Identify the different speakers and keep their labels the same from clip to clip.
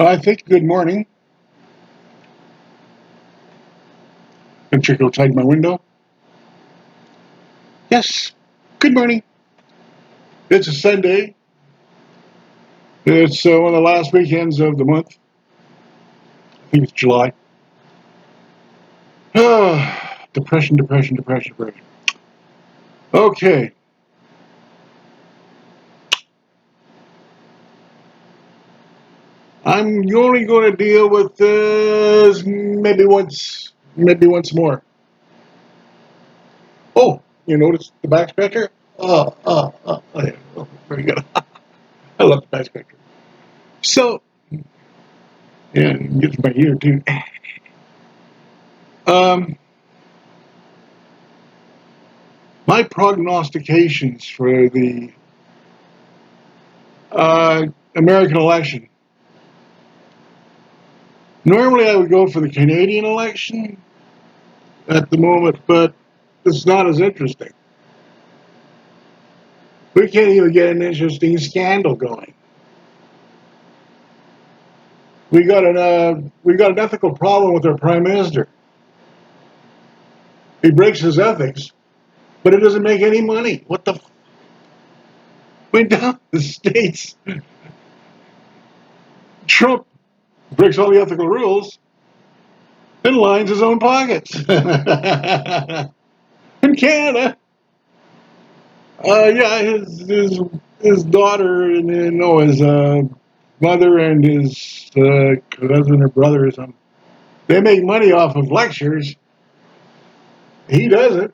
Speaker 1: I think good morning. And check outside my window. Yes, good morning. It's a Sunday. It's one of the last weekends of the month. I think it's July. Depression, depression, depression, depression. Okay. I'm only going to deal with this maybe once more. Oh, you notice the back scratcher? Yeah. Oh, very good. I love the back scratcher. So, yeah, it gets my ear too. Um, my prognostications for the uh, American election. Normally, I would go for the Canadian election at the moment, but it's not as interesting. We can't even get an interesting scandal going. We got an ethical problem with our prime minister. He breaks his ethics, but it doesn't make any money. What the? Way down the states, Trump breaks all the ethical rules and lines his own pockets. In Canada, yeah, his daughter and no, his mother and his cousin or brother or something. They make money off of lectures. He doesn't.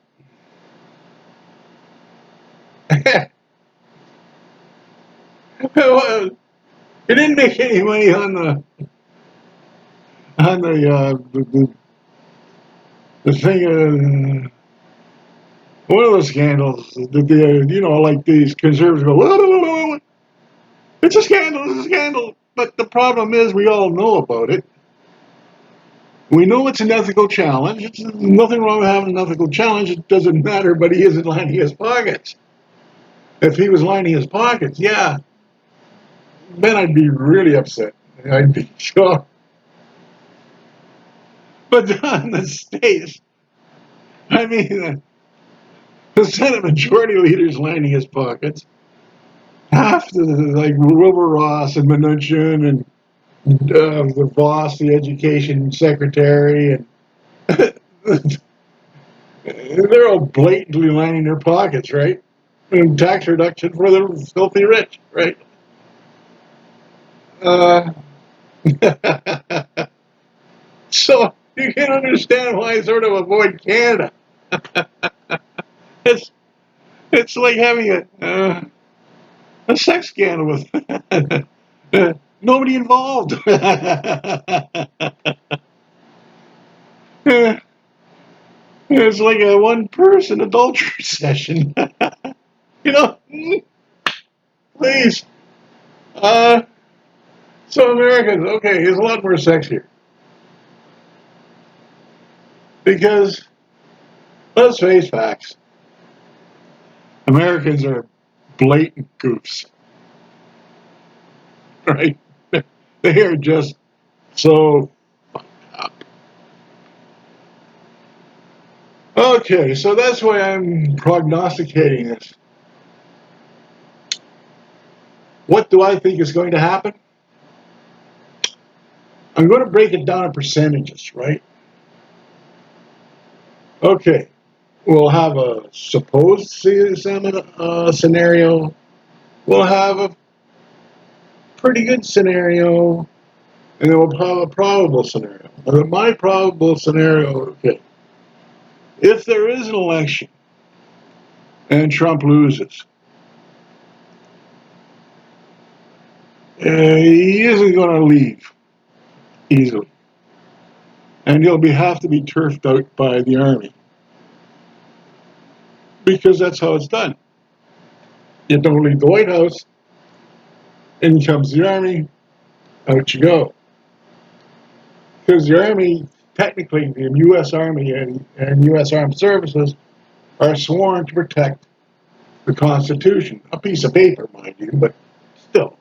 Speaker 1: Well, he didn't make any money on the thing. One of those scandals that like these conservatives go, "Whoa, it's a scandal, it's a scandal." But the problem is, we all know about it. We know it's an ethical challenge. It's nothing wrong with having an ethical challenge. It doesn't matter, but he isn't lining his pockets. If he was lining his pockets, yeah, then I'd be really upset. I'd be shocked. But on the states, I mean, the Senate Majority Leader's lining his pockets. Half the, like, Wilbur Ross and Mnuchin and the boss, the education secretary, and they're all blatantly lining their pockets, right? And tax reduction for the filthy rich, right? Uh, so you can understand why I sort of avoid Canada. It's it's like having a sex scandal with nobody involved. It's like a one-person adultery session. you know, please. Uh, so Americans, okay, there's a lot more sex here because let's face facts. Americans are blatant goofs, right? They are just so up. Okay, so that's why I'm prognosticating this. What do I think is going to happen? I'm going to break it down in percentages, right? Okay, we'll have a supposed scenario. We'll have a pretty good scenario, and then we'll have a probable scenario. My probable scenario, okay, if there is an election and Trump loses, he isn't going to leave easily, and have to be turfed out by the army because that's how it's done. You don't leave the White House, in comes the army, out you go. Because the army, technically, the U.S. Army and U.S. Armed Services are sworn to protect the Constitution. A piece of paper, mind you, but still.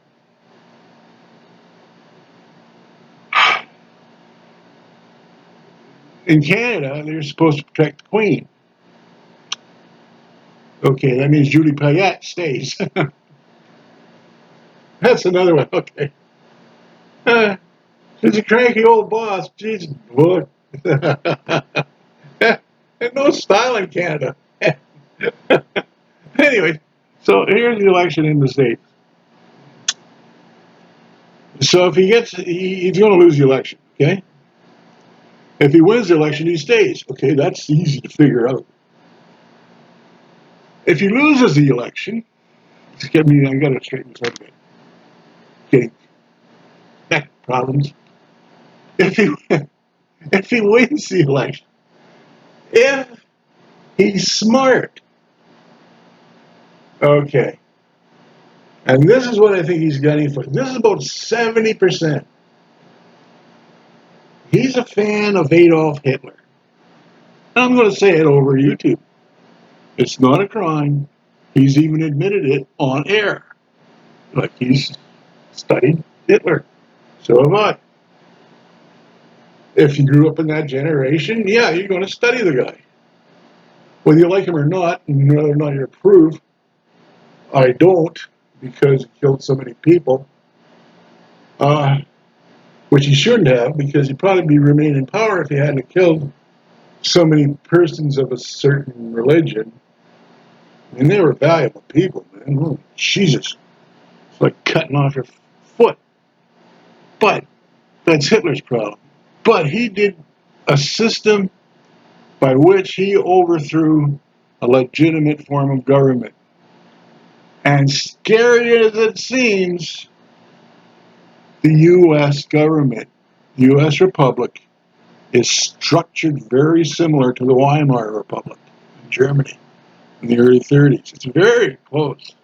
Speaker 1: In Canada, they're supposed to protect the Queen. Okay, that means Julie Payette stays. That's another one. Okay. She's a cranky old boss. Jesus, look. And no style in Canada. Anyway, so here's the election in the States. So if he's going to lose the election, okay? If he wins the election, he stays. Okay, that's easy to figure out. If he loses the election, I got to straighten this out again. Okay, neck problems. If he if he wins the election, if he's smart, okay. And this is what I think he's gunning for. This is about 70%. He's a fan of Adolf Hitler. I'm going to say it over YouTube. It's not a crime. He's even admitted it on air. Like he's studied Hitler. So have I. If you grew up in that generation, yeah, you're going to study the guy. Whether you like him or not, and whether or not you approve, I don't, because he killed so many people. Which he shouldn't have, because he'd probably remain in power if he hadn't killed so many persons of a certain religion. And they were valuable people, man. Oh, Jesus. It's like cutting off your foot. But that's Hitler's problem. But he did a system by which he overthrew a legitimate form of government. And scary as it seems, the U.S. government, the U.S. Republic, is structured very similar to the Weimar Republic in Germany in the early 30s. It's very close.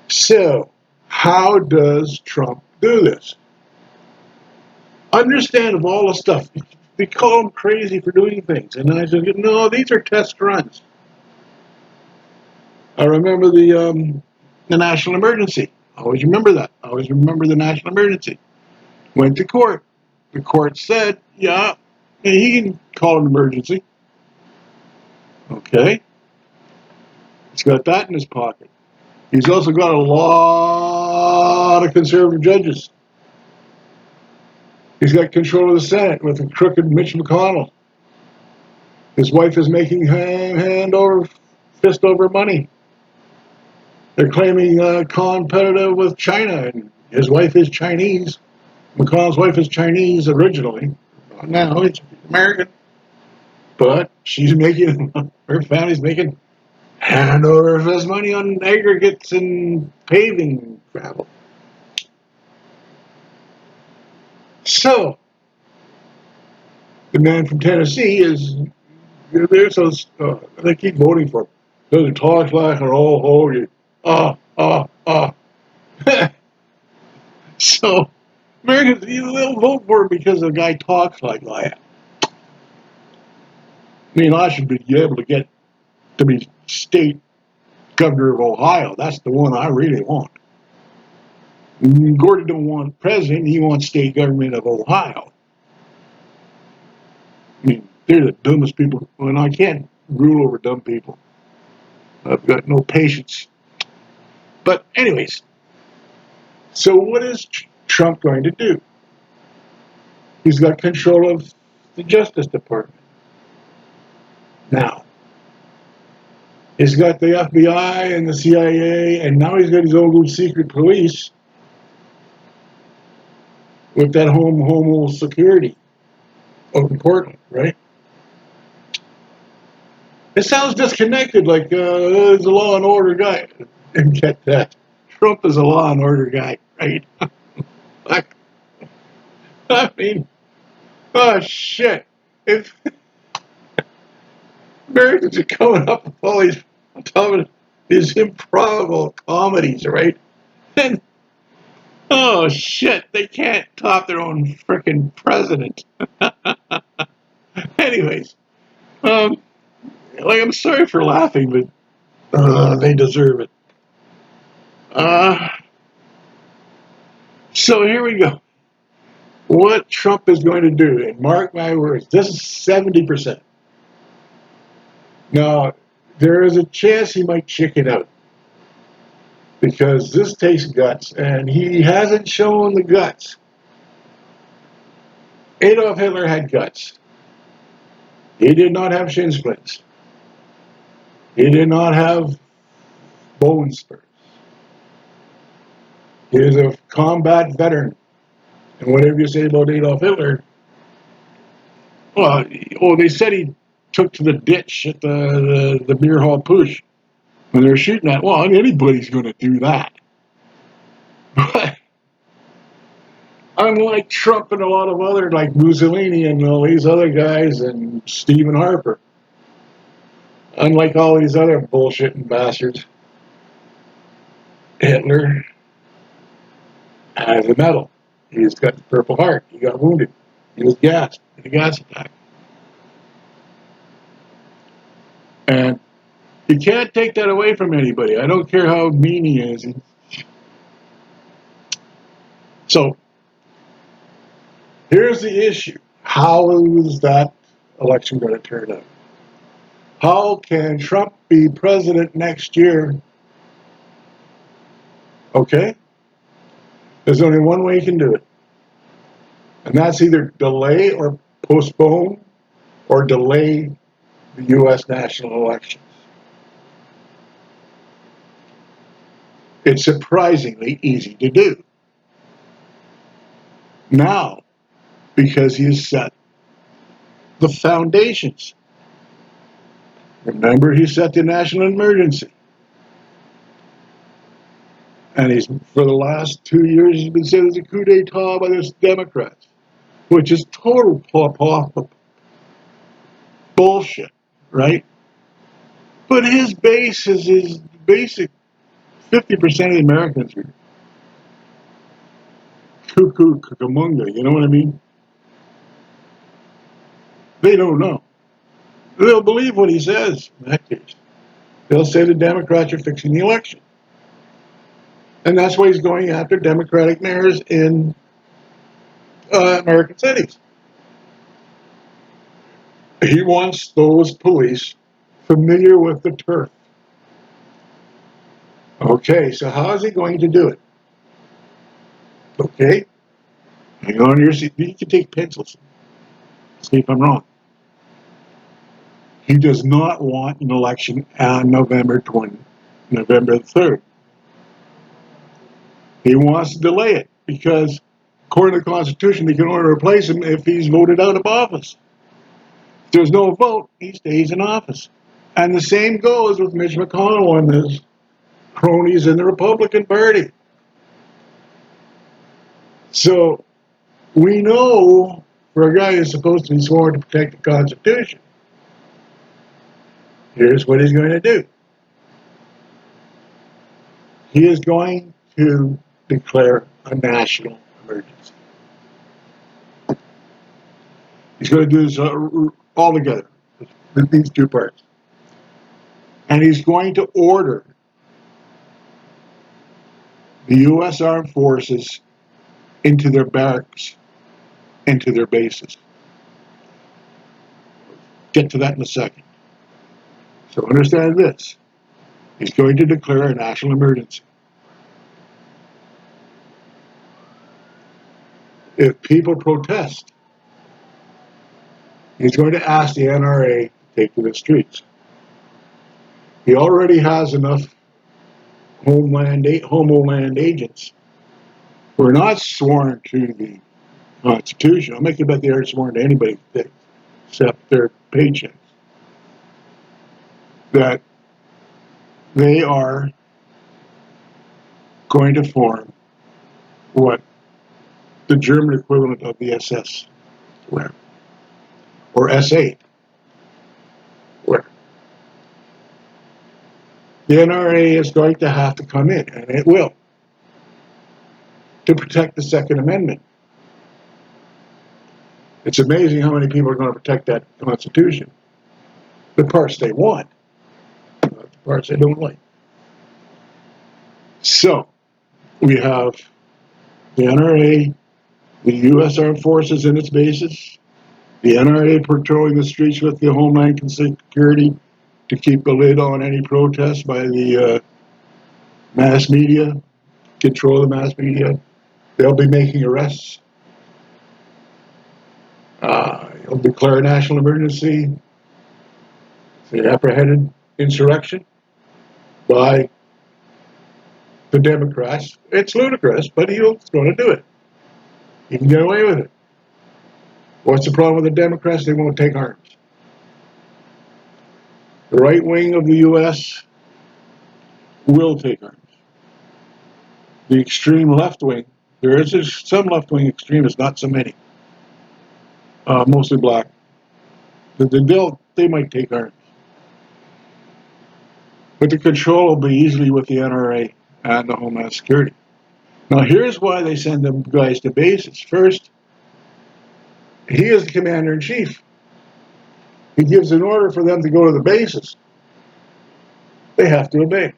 Speaker 1: So, how does Trump do this? Understand of all the stuff. They call him crazy for doing things. And I said, no, these are test runs. I remember the national emergency. I always remember that. I always remember the national emergency. Went to court. The court said, yeah, he can call an emergency. Okay. He's got that in his pocket. He's also got a lot of conservative judges. He's got control of the Senate with a crooked Mitch McConnell. His wife is making hand over fist over money. They're claiming competitive with China, and his wife is Chinese. McConnell's wife is Chinese originally. Now it's American. But she's making, her family's making hand over fist money on aggregates and paving gravel. So, the man from Tennessee is there, so they keep voting for him. Because he talks like an old hoagie. So, Americans, they'll vote for him because the guy talks like that. I mean, I should be able to get to be state governor of Ohio. That's the one I really want. Gordie don't want president. He wants state government of Ohio. I mean, they're the dumbest people. And I can't rule over dumb people. I've got no patience. But anyways, so what is Trump going to do? He's got control of the Justice Department. Now, he's got the FBI and the CIA, and now he's got his own little secret police with that homo security up in Portland, right? It sounds disconnected, like he's a law and order guy. And get that. Trump is a law and order guy, right? I mean, oh shit. If Americans are coming up with all these, these improbable comedies, right? And oh shit, they can't top their own freaking president. Anyways, like I'm sorry for laughing, but they deserve it. So here we go. what Trump is going to do, and mark my words, this is 70%. Now, there is a chance he might chicken out because this takes guts, and he hasn't shown the guts. Adolf Hitler had guts. He did not have shin splints. He did not have bone spurs. He is a combat veteran. And whatever you say about Adolf Hitler, well, they said he took to the ditch at the beer hall push when they were shooting at. Well, anybody's going to do that. But unlike Trump and a lot of other, like Mussolini and all these other guys and Stephen Harper, unlike all these other bullshitting bastards, Hitler has a medal. He's got the Purple Heart. He got wounded. He was gassed in a gas attack. And you can't take that away from anybody. I don't care how mean he is. So here's the issue. How is that election going to turn out? How can Trump be president next year? Okay? There's only one way he can do it. And that's either delay or postpone or delay the U.S. national elections. It's surprisingly easy to do. Now, because he's set the foundations. Remember, he set the national emergency. And he's, for the last 2 years, he's been said as a coup d'etat by the Democrats, which is total bullshit, right? But his base is his basic 50% of the Americans are cuckoo cucamonga, you know what I mean? They don't know. They'll believe what he says in that case. They'll say the Democrats are fixing the election. And that's why he's going after Democratic mayors in American cities. He wants those police familiar with the turf. Okay, so how is he going to do it? Okay, hang on to your seat. You can take pencils. See if I'm wrong. He does not want an election on November the 3rd. He wants to delay it because, according to the Constitution, they can only replace him if he's voted out of office. If there's no vote, he stays in office. And the same goes with Mitch McConnell and his cronies in the Republican Party. So we know for a guy who's supposed to be sworn to protect the Constitution, here's what he's going to do. He is going to declare a national emergency. He's going to do this all together, these two parts. And he's going to order the U.S. Armed Forces into their barracks, into their bases. Get to that in a second. So understand this. He's going to declare a national emergency. If people protest, he's going to ask the NRA to take to the streets. He already has enough homeland agents who are not sworn to the Constitution. I'll make you bet they aren't sworn to anybody except their paychecks. That they are going to form what the German equivalent of the SS were, or S8 were. The NRA is going to have to come in, and it will, to protect the Second Amendment. It's amazing how many people are going to protect that Constitution. The parts they want, not the parts they don't like. So, we have the NRA, the U.S. Armed Forces in its bases, the NRA patrolling the streets with the Homeland Security to keep a lid on any protests by the mass media, control the mass media. They'll be making arrests. They'll declare a national emergency. The apprehended insurrection by the Democrats. It's ludicrous, but he's going to do it. He can get away with it. What's the problem with the Democrats? They won't take arms. The right wing of the U.S. will take arms. The extreme left wing, there is some left wing extremists, not so many, mostly black. They might take arms. But the control will be easily with the NRA and the Homeland Security. Now, here's why they send them guys to bases. First, he is the commander-in-chief. He gives an order for them to go to the bases. They have to obey.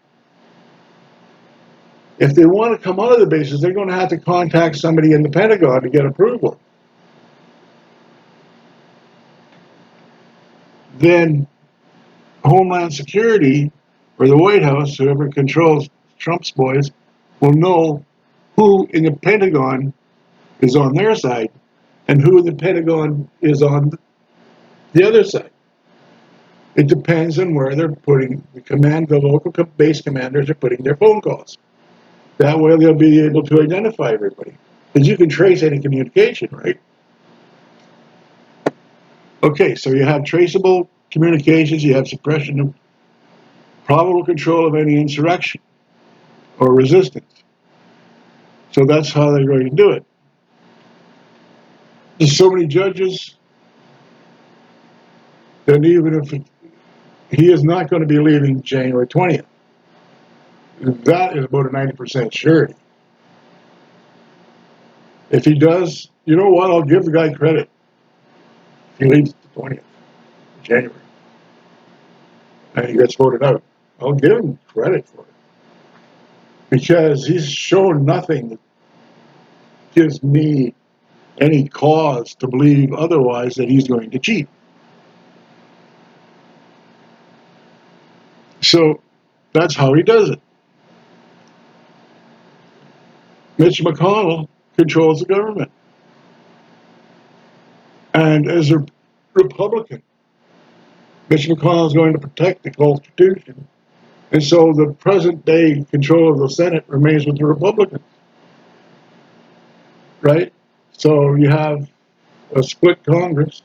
Speaker 1: If they want to come out of the bases, they're going to have to contact somebody in the Pentagon to get approval. Then Homeland Security or the White House, whoever controls Trump's boys, will know who in the Pentagon is on their side and who in the Pentagon is on the other side. It depends on where they're putting the local base commanders are putting their phone calls. That way they'll be able to identify everybody. Because you can trace any communication, right? Okay, so you have traceable communications, you have suppression of probable control of any insurrection or resistance. So that's how they're going to do it. There's so many judges that even if he is not going to be leaving January 20th, that is about a 90% surety. If he does, you know what? I'll give the guy credit. He leaves the 20th of January and he gets voted out. I'll give him credit for it because he's shown nothing that gives me any cause to believe otherwise that he's going to cheat. So that's how he does it. Mitch McConnell controls the government. And as a Republican, Mitch McConnell is going to protect the Constitution. And so the present day control of the Senate remains with the Republicans. Right? So you have a split Congress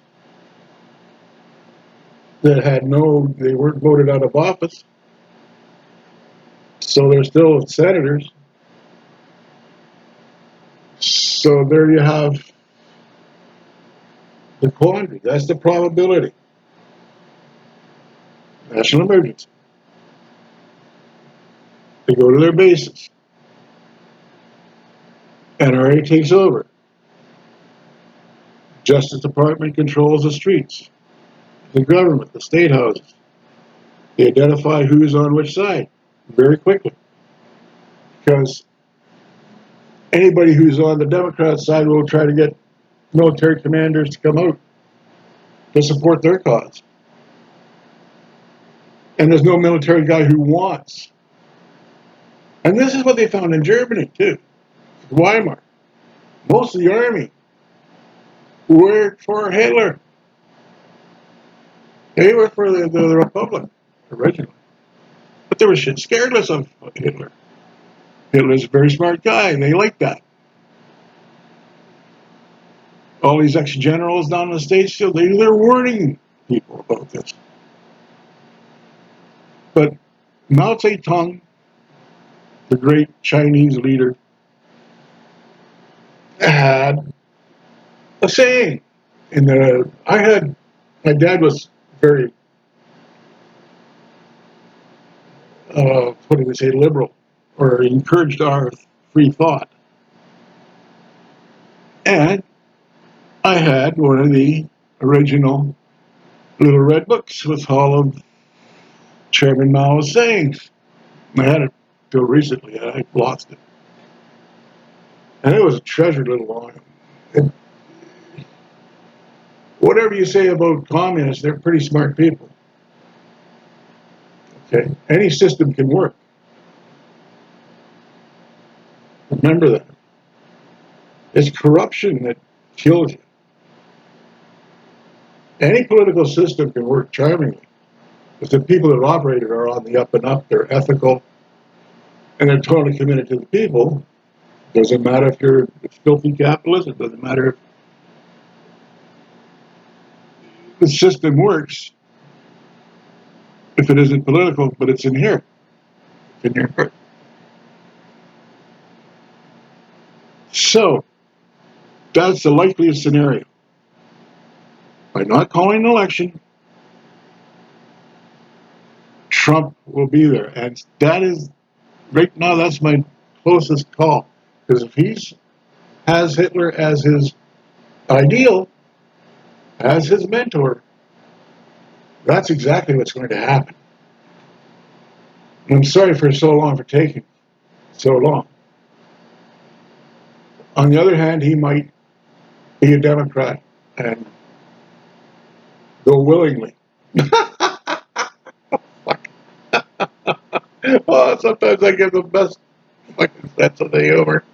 Speaker 1: that they weren't voted out of office. So they're still senators. So there you have the quandary. That's the probability. National emergency. They go to their bases. NRA takes over. Justice Department controls the streets. The government, the state houses. They identify who's on which side very quickly. Because anybody who's on the Democrat side will try to get military commanders to come out to support their cause. And there's no military guy who wants. And this is what they found in Germany, too. Weimar. Most of the army worked for Hitler. They were for the Republic originally. But they were shit scaredless of Hitler. Hitler's a very smart guy, and they like that. All these ex-generals down in the States, they're warning people about this. But Mao Zedong, the great Chinese leader, had a saying. My dad was very, what do they say, liberal, or encouraged our free thought. And I had one of the original little red books with all of Chairman Mao's sayings. I had it till recently, and I lost it. And it was a treasured little volume. And whatever you say about communists, they're pretty smart people. Okay, any system can work. Remember that. It's corruption that kills you. Any political system can work charmingly. If the people that operate it are on the up and up, they're ethical, and they're totally committed to the people. Doesn't matter if you're a filthy capitalist. It doesn't matter if the system works if it isn't political, but it's in here. It's in your heart. So that's the likeliest scenario. By not calling an election, Trump will be there, and that is right now. That's my closest call, because if he has Hitler as his ideal, as his mentor, that's exactly what's going to happen. And I'm sorry for so long for taking so long. On the other hand, he might be a Democrat and go willingly. Oh, sometimes I give the best fucking sense of the humor.